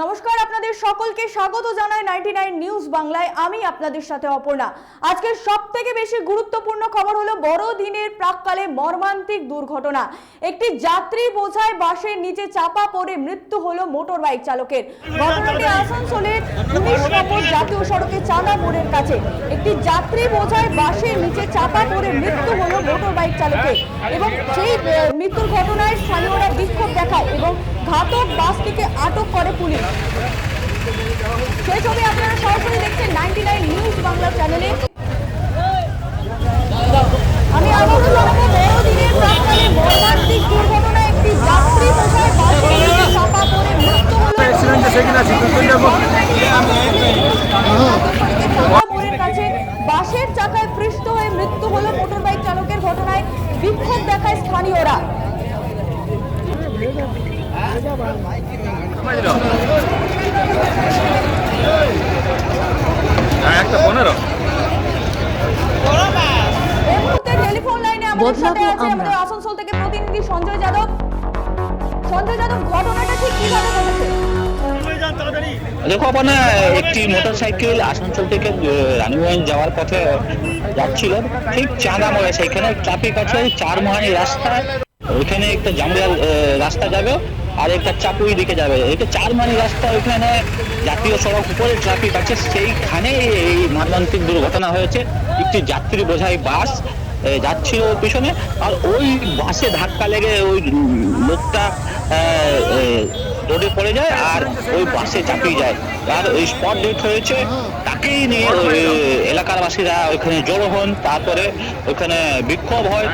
নমস্কার, আপনাদের সকলকে স্বাগত জানাই 99 নিউজ বাংলায়। আমি আপনাদের সাথে অপর্ণা। আজকের সবথেকে বেশি গুরুত্বপূর্ণ খবর হলো বড়দিনের প্রাককালে মর্মান্তিক দুর্ঘটনা। একটি যাত্রী বোঝাই বাসের নিচে চাপা পড়ে মৃত্যু হলো মোটর বাইক চালকের। ঘটনাটি আসানসোলের 19 নম্বর জাতীয় সড়কে চাঁদা মোড়ের কাছে। একটি যাত্রী বোঝাই বাসের নিচে চাপা পড়ে মৃত্যু হলো মোটর বাইক চালকের এবং সেই মৃত্যুর ঘটনায় স্থানীয়রা বিক্ষোভ দেখায় এবং ঘাতক বাসটিকে আটক করে পুলিশ। সেই ছবি আপনারা সরাসরি দেখছেন 99 নিউজ বাংলা চ্যানেলে। আমি আবারও জানাবো, বড়দিনের প্রাককালে মর্মান্তিক দুর্ঘটনা। একটি যাত্রী বোঝাই বাসের নিচে চাপা পড়ে মৃত্যু হলো মোড়ের কাছে। বাসের চাকায় পৃষ্ঠ হয়ে মৃত্যু হলো মোটর বাইক চালকের। ঘটনায় বিক্ষোভ দেখায় স্থানীয়রা। টেলিফোন লাইনে আমাদের সাথে আছে আমাদের আসানসোল থেকে প্রতিনিধি সঞ্জয় যাদব। সঞ্জয় যাদব, ঘটনাটা ঠিক কিভাবে ঘটেছে? দেখো আপনার একটি মোটরসাইকেল আসানসোল থেকে রানীগঞ্জ যাওয়ার পথে যাচ্ছিল, ঠিক চাঁদা মোড়ে সেখানে ট্রাফিক আছে, চারমোহানি রাস্তা, ওইখানে একটা জামুরিয়াল রাস্তা যাবে আর একটা চাপুই দিকে যাবে। এটা চারমোহানি রাস্তা, ওইখানে জাতীয় সড়ক উপরে ট্রাফিক আছে, সেইখানে এই মর্মান্তিক দুর্ঘটনা হয়েছে। একটি যাত্রী বোঝাই বাস যাচ্ছিল ওর পিছনে, আর ওই বাসে ধাক্কা লেগে ওই লোকটা রোডে পড়ে যায় আর ওই বাসে চাপিয়ে যায়। আর ওই স্পট ডেট হয়েছে, তাকেই নিয়ে এলাকার বাসীরা ওইখানে জড়ো হন। তারপরে ওইখানে বিক্ষোভ হয়,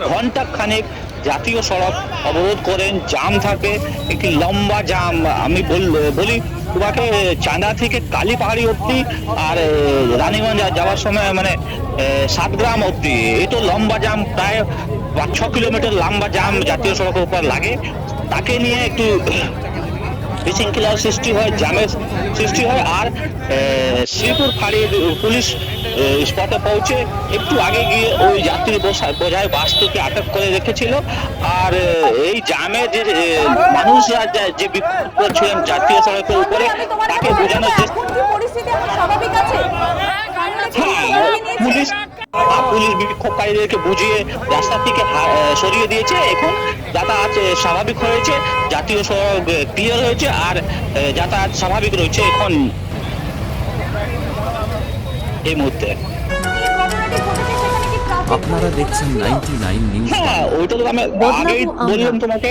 ঘন্টা খানেক জাতীয় সড়ক অবরোধ করেন, জাম থাকে, একটি লম্বা জাম। আমি বলি তোমাকে, চাঁদা থেকে কালীপাহাড়ি অব্দি আর রানীগঞ্জ যাওয়ার সময় মানে 7 গ্রাম অব্দি, এই তো লম্বা জাম, প্রায় 5-6 কিলোমিটার লম্বা জাম জাতীয় সড়কের উপর লাগে। তাকে নিয়ে একটু বিশৃঙ্খলার সৃষ্টি হয়, জামের সৃষ্টি হয়। আর শ্রীপুর ফাঁড়ির পুলিশ স্পটে পৌঁছে একটু আগে গিয়ে ওই যাত্রী বোঝাই বাসটিকে আটক করে রেখেছিল। আর এই জামে যে মানুষরা যে বিক্ষোভ করছিলেন জাতীয় সড়কের উপরে, তাকে বোঝানোর চেষ্টা। পুলিশ বিক্ষোভকারীদেরকে বুঝিয়ে রাস্তা থেকে সরিয়ে দিয়েছে। এখন যাতায়াত স্বাভাবিক হয়েছে, জাতীয় সড়ক ক্লিয়ার হয়েছে আর যাতায়াত স্বাভাবিক রয়েছে এখন এই মুহূর্তে। আপনারা দেখছেন 99 নিউজ। হ্যাঁ, ওইটা তো আমি আগেই বললাম তোমাকে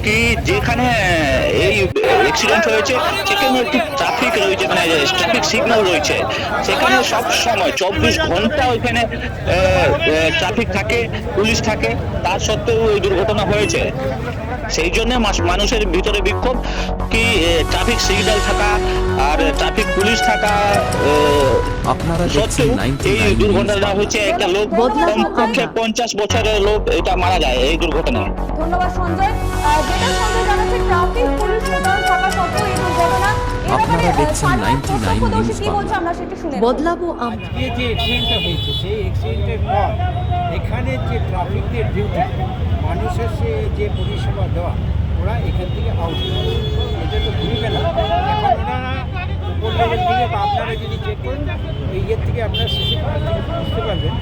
কি, যেখানে এই অ্যাক্সিডেন্ট হয়েছে সেখানে একটি ট্রাফিক রয়েছে, মানে ট্রাফিক সিগন্যাল রয়েছে, সেখানে সব সময় 24 ঘন্টা ওইখানে ট্রাফিক থাকে, পুলিশ থাকে, তার সত্ত্বেও এই দুর্ঘটনা হয়েছে। সেই জন্য মানুষের ভিতরে বিক্ষোভ কি, ট্রাফিক সিগন্যাল থাকা আর ট্রাফিক পুলিশ থাকা আপনারা সত্ত্বেও এই দুর্ঘটনা হয়েছে। একটা লোক, কমপক্ষে 50 বছরের লোক এটা মারা যায় এই দুর্ঘটনায়। ধন্যবাদ সঞ্জয়। যেটা সঞ্জয় জানাচ্ছে, ট্রাফিক পুলিশ মোতায়েন থাকা সত্ত্বেও এই দুর্ঘটনা। আপনারা দেখছেন 99 নিউজ বাংলা। আমরা সেটা শুনে বদলাবো। আজকে যে অ্যাক্সিডেন্টটা হয়েছে, সেই অ্যাক্সিডেন্টের পর এখানে যে ট্রাফিকের ডিউটি, মানুষের যে পরিষেবা দেওয়া, ওরা এখান থেকে আউট, এটা তো ভুলবে না। এখন ওনারা উপর লেভেল থেকে বা আপনারা যদি চেক করেন, ওই ইয়ের থেকে আপনারা বুঝতে পারবেন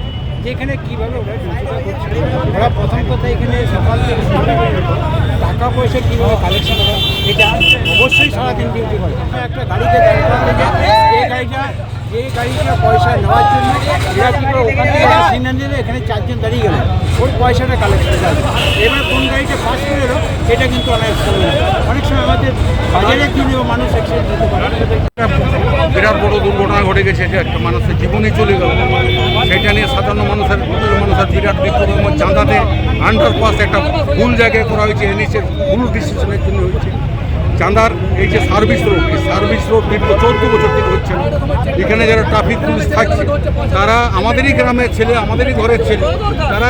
যে এখানে কীভাবে ওরা ডিউটিটা করছিল। ওরা প্রথম কথা এখানে সকাল থেকে শুরু করে টাকা পয়সা কীভাবে কালেকশন করে, এটা অবশ্যই সারাদিন ডিউটি করে। একটা গাড়িতে দাঁড় করাতে যায়, যে গাড়িটা পয়সা নেওয়ার জন্য এরা কী করে ওখান থেকে সিগন্যাল দিলে এখানে 4 জন দাঁড়িয়ে গেল, ওই পয়সাটা কালেকশন যাবে। এবার কোন গাড়িটা পাস করে এলো, এটা কিন্তু অনেক সময় আমাদের বাজারে কিনেও মানুষ অ্যাক্সিডেন্ট হতে পারে। বিরাট বড় দুর্ঘটনা ঘটে গেছে, যে একটা মানুষের জীবনই চলে গেল। সেটা নিয়ে সাধারণ মানুষের বিরাট বিক্ষোভ। চাঁদাতে আন্ডারপাস একটা ভুল জায়গায় করা হয়েছে, এনএইচের ভুল ডিসিশনের জন্য হয়েছে। চাঁদার এই যে সার্ভিস রোড, এই সার্ভিস রোড দীর্ঘ 14 বছর থেকে হচ্ছে না। এখানে যারা ট্রাফিক পুলিশ থাকছে, তারা আমাদেরই গ্রামের ছেলে, আমাদেরই ঘরের ছেলে, তারা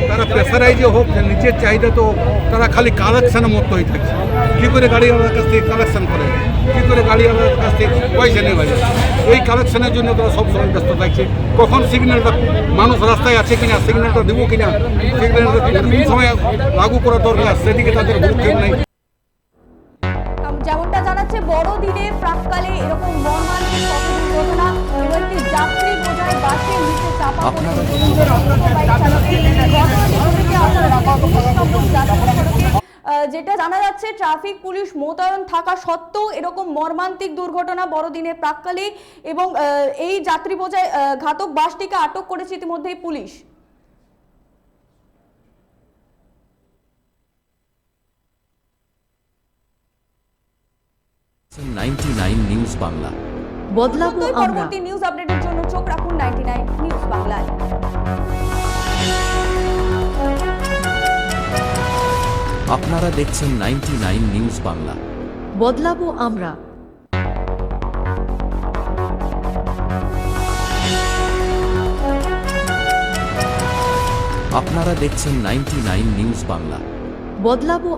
তারা প্রেসারাইজে হোক, নিজের চাহিদা তো তারা খালি কালেকশানের মতো হয়ে থাকছে। কী করে গাড়িওয়ালার কাছ থেকে কালেকশান করে, কী করে গাড়িওয়ালার কাছ থেকে পয়সা নেওয়া যায়, এই কালেকশানের জন্য তারা সবসময় ব্যস্ত থাকছে। কখন সিগন্যালটা মানুষ রাস্তায় আছে কিনা, সিগন্যালটা দেবো কিনা, সিগন্যালটা কোন সময় লাগু করা দরকার, সেদিকে তাদের ভূক্ষেপ নেই। যেমনটা জানাচ্ছে বড়দিনের প্রাককালে এরকম মর্মান্তিক পথ দুর্ঘটনা এবং একটি যাত্রী বোঝাই বাসের নিচে চাপা পড়ে মোটরবাইক চালকের ঘটনাটি ঘটেছে আসানসোলের 19 নম্বর জাতীয় সড়কে। যেটা জানা যাচ্ছে ট্রাফিক পুলিশ মোতায়েন থাকা সত্ত্বেও এরকম মর্মান্তিক দুর্ঘটনা বড়দিনের প্রাককালে এবং এই যাত্রী বোঝাই ঘাতক বাসটিকে আটক করেছে ইতিমধ্যেই পুলিশ। দেখছেন 99 নিউজ বাংলা। বদলাবো আমরা। পরবর্তী নিউজ আপডেটের জন্য চোখ রাখুন 99 নিউজ বাংলায়। আপনারা দেখছেন 99 নিউজ বাংলা। বদলাবো আমরা। আপনারা দেখছেন 99 নিউজ বাংলা। বদলাবো